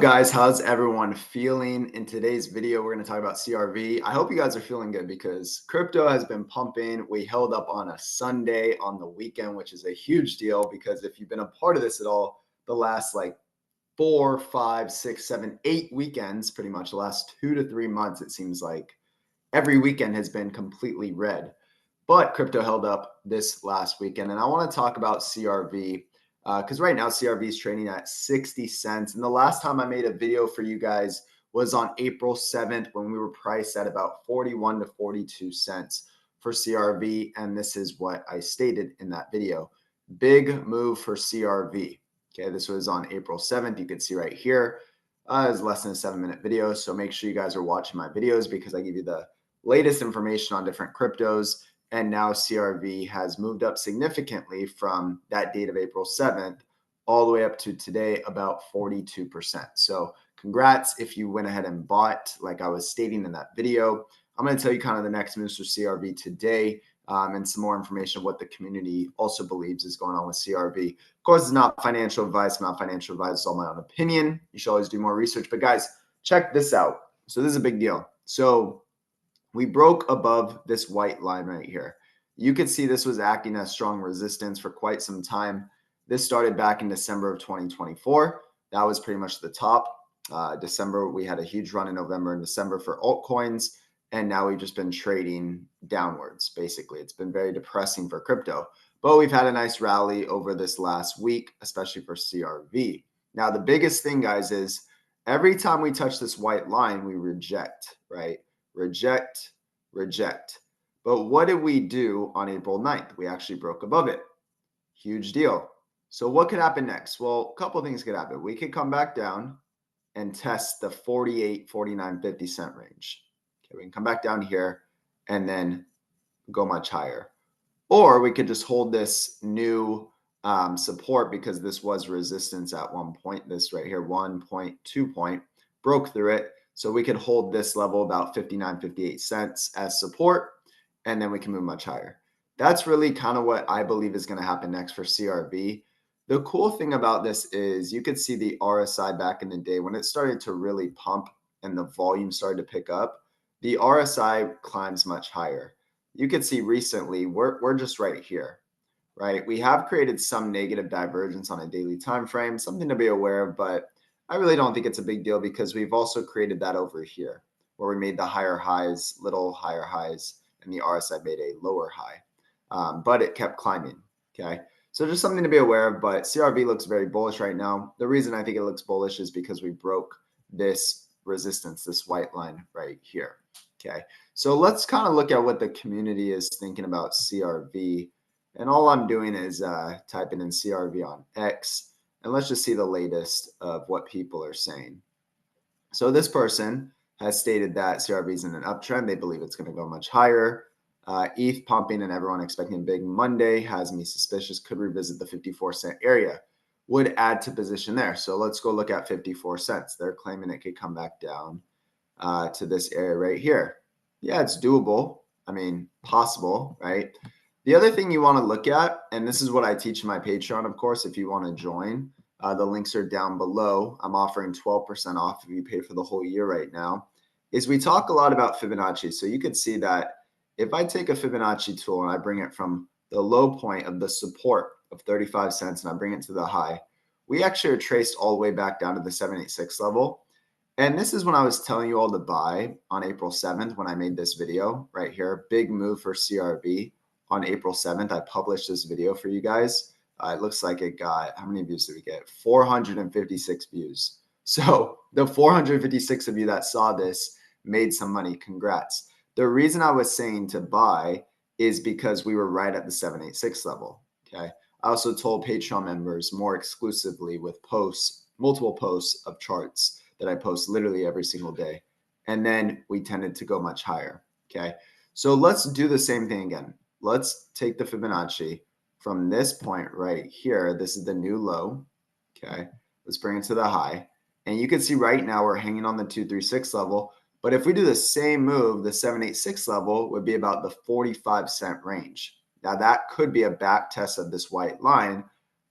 guys? How's everyone feeling? In today's video, we're going to talk about CRV. I hope you guys are feeling good because crypto has been pumping. We held up on a Sunday on the weekend, which is a huge deal because if you've been a part of this at all, the last like 4, 5, 6, 7, 8 weekends, pretty much the last 2 to 3 months, it seems like every weekend has been completely red. But crypto held up this last weekend. And I want to talk about CRV because right now CRV is trading at 60 cents. And the last time I made a video for you guys was on April 7th when we were priced at about 41 to 42 cents for CRV. And this is what I stated in that video. Big move for CRV. Okay, this was on April 7th. You can see right here. It's less than a 7-minute video. So make sure you guys are watching my videos because I give you the latest information on different cryptos. And now CRV has moved up significantly from that date of April 7th all the way up to today, about 42%. So congrats if you went ahead and bought, like I was stating in that video. I'm going to tell you kind of the next moves for CRV today and some more information of what the community also believes is going on with CRV. Of course, it's not financial advice. Not financial advice. It's all my own opinion. You should always do more research. But guys, check this out. So this is a big deal. So we broke above this white line right here. You could see this was acting as strong resistance for quite some time. This started back in December of 2024. That was pretty much the top. December, we had a huge run in November and December for altcoins. And now we've just been trading downwards, basically. It's been very depressing for crypto. But we've had a nice rally over this last week, especially for CRV. Now, the biggest thing, guys, is every time we touch this white line, we reject, right? Reject, reject. But what did we do on April 9th? We actually broke above it. Huge deal. So what could happen next? Well, a couple of things could happen. We could come back down and test the 48, 49, 50 cent range. Okay, we can come back down here and then go much higher. Or we could just hold this new support because this was resistance at one point. This right here, 1.2 point, broke through it. So we could hold this level about 59, 58 cents as support, and then we can move much higher. That's really kind of what I believe is going to happen next for CRV. The cool thing about this is you could see the RSI back in the day when it started to really pump and the volume started to pick up, the RSI climbs much higher. You could see recently we're just right here, right? We have created some negative divergence on a daily time frame, something to be aware of, but I really don't think it's a big deal because we've also created that over here where we made the higher highs, little higher highs, and the RSI made a lower high, but it kept climbing, okay? So just something to be aware of, but CRV looks very bullish right now. The reason I think it looks bullish is because we broke this resistance, this white line right here, okay? So let's kind of look at what the community is thinking about CRV. And all I'm doing is typing in CRV on X. And let's just see the latest of what people are saying. So this person has stated that CRV is in an uptrend. They believe it's going to go much higher. ETH pumping and everyone expecting a big Monday has me suspicious. Could revisit the 54 cent area. Would add to position there. So let's go look at 54 cents. They're claiming it could come back down to this area right here. Yeah, it's doable. I mean, possible, right? The other thing you want to look at, and this is what I teach in my Patreon, of course, if you want to join, the links are down below. I'm offering 12% off if you pay for the whole year right now, is we talk a lot about Fibonacci. So you could see that if I take a Fibonacci tool and I bring it from the low point of the support of 35 cents and I bring it to the high, we actually are traced all the way back down to the 786 level. And this is when I was telling you all to buy on April 7th when I made this video right here. Big move for CRV. On April 7th, I published this video for you guys. It looks like it got, how many views did we get? 456 views. So the 456 of you that saw this made some money. Congrats. The reason I was saying to buy is because we were right at the 786 level. Okay. I also told Patreon members more exclusively with posts, multiple posts of charts that I post literally every single day. And then we tended to go much higher. Okay. So let's do the same thing again. Let's take the Fibonacci from this point right here. This is the new low. Okay. Let's bring it to the high. And you can see right now we're hanging on the 236 level. But if we do the same move, the 786 level would be about the 45 cent range. Now that could be a back test of this white line,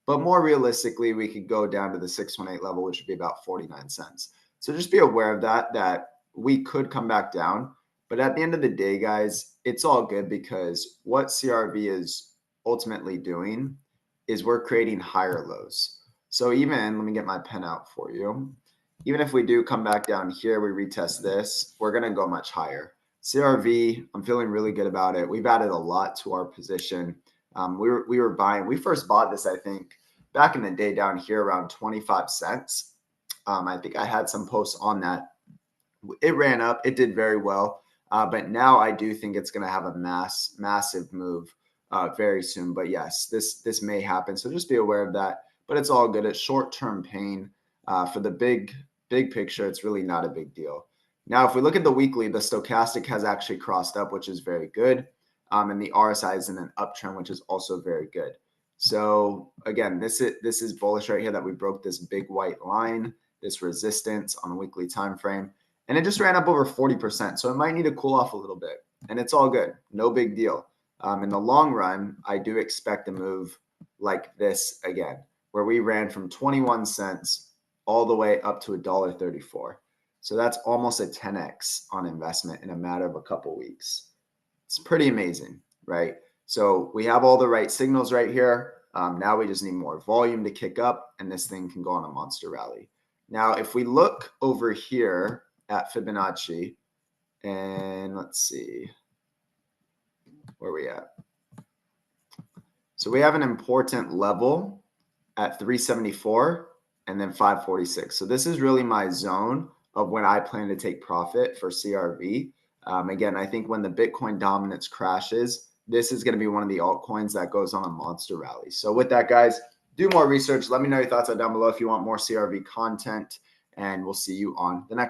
But more realistically, we could go down to the 618 level, which would be about 49 cents. So just be aware of that we could come back down. But at the end of the day, guys, it's all good because what CRV is ultimately doing is we're creating higher lows. So even, let me get my pen out for you. Even if we do come back down here, we retest this, we're going to go much higher. CRV, I'm feeling really good about it. We've added a lot to our position. We were buying, we first bought this, I think, back in the day down here around 25 cents. I think I had some posts on that. It ran up, it did very well. But now I do think it's going to have a massive move very soon. But yes, this may happen. So just be aware of that. But it's all good. It's short-term pain. For the big picture, it's really not a big deal. Now, if we look at the weekly, the stochastic has actually crossed up, which is very good. And the RSI is in an uptrend, which is also very good. So again, this is bullish right here that we broke this big white line, this resistance on a weekly time frame, and it just ran up over 40%. So it might need to cool off a little bit, and it's all good, no big deal. In the long run, I do expect a move like this again, where we ran from 21 cents all the way up to $1.34. So that's almost a 10x on investment in a matter of a couple weeks. It's pretty amazing, right? So we have all the right signals right here. Now we just need more volume to kick up, and this thing can go on a monster rally. Now, if we look over here at Fibonacci, and let's see, where are we at? So we have an important level at 374 and then 546. So this is really my zone of when I plan to take profit for CRV. Again, I think when the Bitcoin dominance crashes, this is going to be one of the altcoins that goes on a monster rally. So with that, guys, do more research. Let me know your thoughts down below if you want more CRV content, and we'll see you on the next one.